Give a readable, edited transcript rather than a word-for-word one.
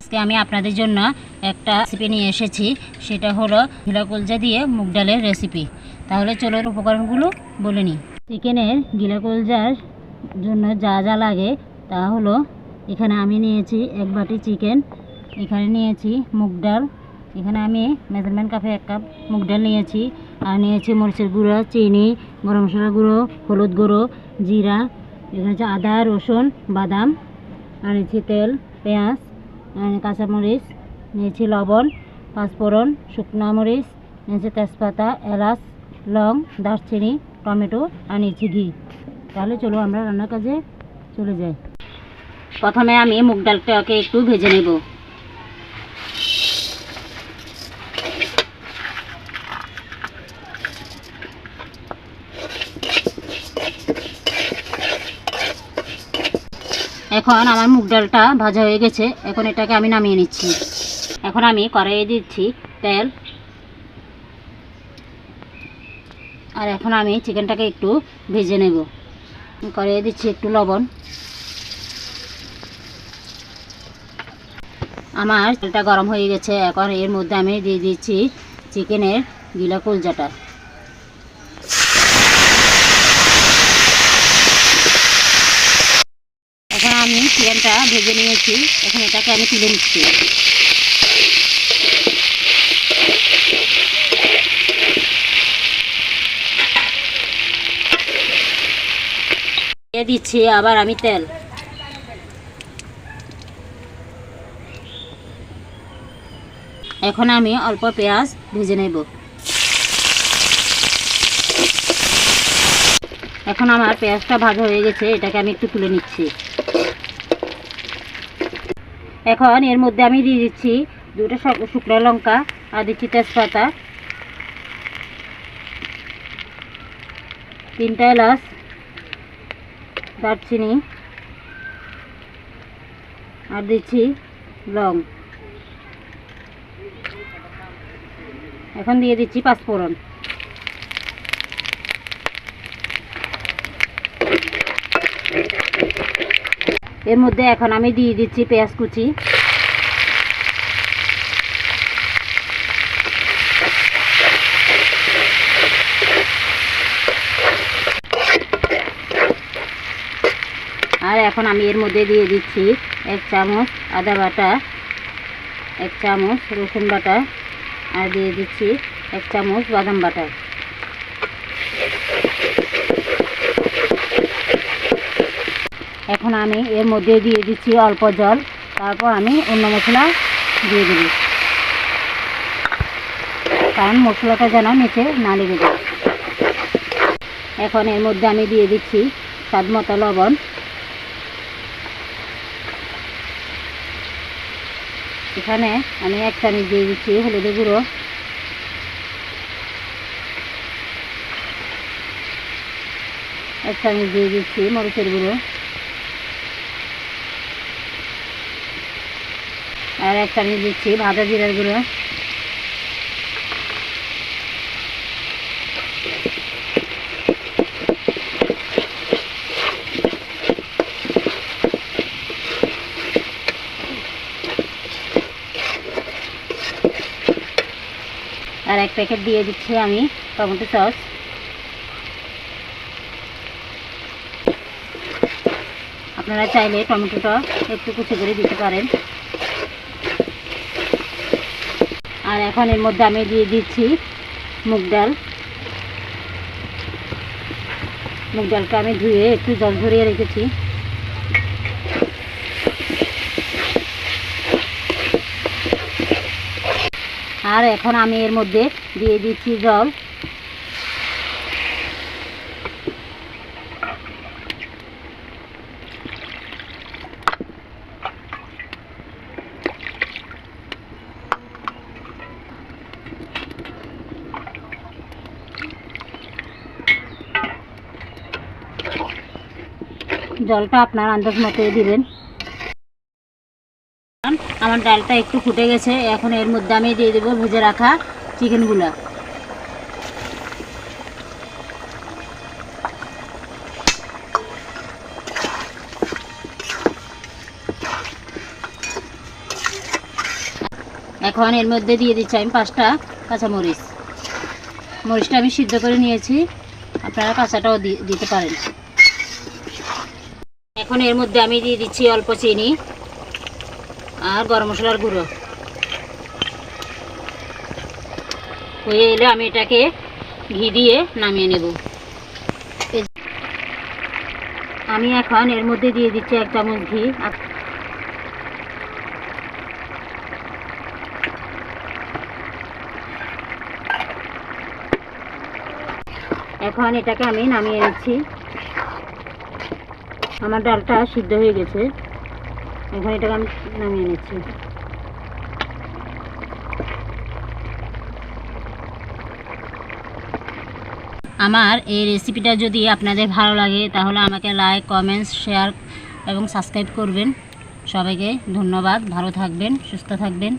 আজকে আমি আপনাদের জন্য একটা রেসিপি নিয়ে এসেছি, সেটা হলো গিলা কলজা দিয়ে মুগ ডালের রেসিপি। তাহলে চলো উপকরণগুলো বলে নিই। চিকেনের গিলা কলজার জন্য যা যা লাগে তা হলো, এখানে আমি নিয়েছি 1 বাটি চিকেন, এখানে নিয়েছি মুগ ডাল, এখানে আমি মেজারমেন্ট কাপে 1 কাপ মুগ ডাল নিয়েছি, আর নিয়েছি মরিচের গুঁড়ো, চিনি, গরম মশলা গুঁড়ো, হলুদ গুঁড়ো, জিরা, এখানে হচ্ছে আদা, রসুন, বাদাম, আর নিয়েছি তেল, পেঁয়াজ, কাঁচামরিচ, নিয়েছি লবণ, পাঁচফোড়ন, শুকনো মরিচ, নিয়েছি তেজপাতা, এলাচ, লং, দারচিনি, টমেটো, আর নিয়েছি ঘি। তাহলে চলো আমরা রান্নার কাজে চলে যাই। প্রথমে আমি মুগ ডালটাকে একটু ভেজে নেব। এখন আমার মুগ ডালটা ভাজা হয়ে গেছে, এখন এটাকে আমি নামিয়ে নিচ্ছি। এখন আমি কড়াইয়ে দিচ্ছি তেল, আর এখন আমি চিকেনটাকে একটু ভেজে নেব। কড়াইয়ে দিচ্ছি একটু লবণ। আমার তেলটা গরম হয়ে গেছে, এখন এর মধ্যে আমি দিয়ে দিচ্ছি চিকেনের গিলা কলজাটা। এখন আমি চিকেনটা ভেজে নিয়েছি, এখন এটাকে আমি তুলে নিচ্ছি। দিয়ে দিচ্ছি আবার আমি তেল। এখন আমি অল্প পেঁয়াজ ভেজে নেব। এখন আমার পেঁয়াজটা ভাজা হয়ে গেছে, এটাকে আমি একটু তুলে নিচ্ছি। এখন এর মধ্যে আমি দিয়ে দিচ্ছি 2টা শুকনো লঙ্কা, আর দিচ্ছি তেজপাতা, 3টা এলাচ, দারচিনি, আর দিচ্ছি লং। এখন দিয়ে দিচ্ছি পাঁচফোড়ন। এর মধ্যে এখন আমি দিয়ে দিচ্ছি পেঁয়াজ কুচি, আর এখন আমি এর মধ্যে দিয়ে দিচ্ছি 1 চামচ আদা বাটা, 1 চামচ রসুন বাটা, আর দিয়ে দিচ্ছি 1 চামচ বাদাম বাটা। এখন আমি এর মধ্যে দিয়ে দিচ্ছি অল্প জল, তারপর আমি অন্য মশলা দিয়ে দেব, কারণ মশলাটা যেন নিচে না লেগে যায়। এখন এর মধ্যে আমি দিয়ে দিচ্ছি স্বাদ মতো লবণ। এখানে আমি 1 চামচ দিয়ে দিচ্ছি হলুদের গুঁড়ো, এক চামচ দিয়ে দিচ্ছি মরিচের গুঁড়ো, আর 1 চামচ দিচ্ছি ভাজা জিরার গুঁড়ো। আর 1 প্যাকেট দিয়ে দিচ্ছি আমি টমেটো সস। আপনারা চাইলে টমেটোটা একটু কুচি করে দিতে পারেন। আর এখন এর মধ্যে আমি দিয়ে দিচ্ছি মুগ ডাল। মুগ ডালটা আমি ধুয়ে একটু জল ঝরিয়ে রেখেছি। আর এখন আমি এর মধ্যে দিয়ে দিচ্ছি জল। জলটা আপনার আন্দাজ মতো দিবেন। আমার ডালটা একটু ফুটে গেছে, এখন এর মধ্যে আমি দিয়ে দেবো ভেজে রাখা চিকেনগুলো। এখন এর মধ্যে দিয়ে দিচ্ছি আমি 5টা কাঁচামরিচ। মরিচটা আমি সিদ্ধ করে নিয়েছি, আপনারা কাঁচাটাও দিতে পারেন। এখন এর মধ্যে আমি দিয়ে দিচ্ছি অল্প চিনি আর গরম মশলার গুঁড়ো। হয়ে এলে আমি এটাকে ঘি দিয়ে নামিয়ে নেব। আমি এখন এর মধ্যে দিয়ে দিচ্ছি 1 চামচ ঘি। এখন এটাকে আমি নামিয়ে নিচ্ছি। আমার ডালটা সিদ্ধ হয়ে গেছে, এখন এটাকে আমি নামিয়ে নিচ্ছি। আমার এই রেসিপিটা যদি আপনাদের ভালো লাগে তাহলে আমাকে লাইক, কমেন্টস, শেয়ার এবং সাবস্ক্রাইব করবেন। সবাইকে ধন্যবাদ। ভালো থাকবেন, সুস্থ থাকবেন।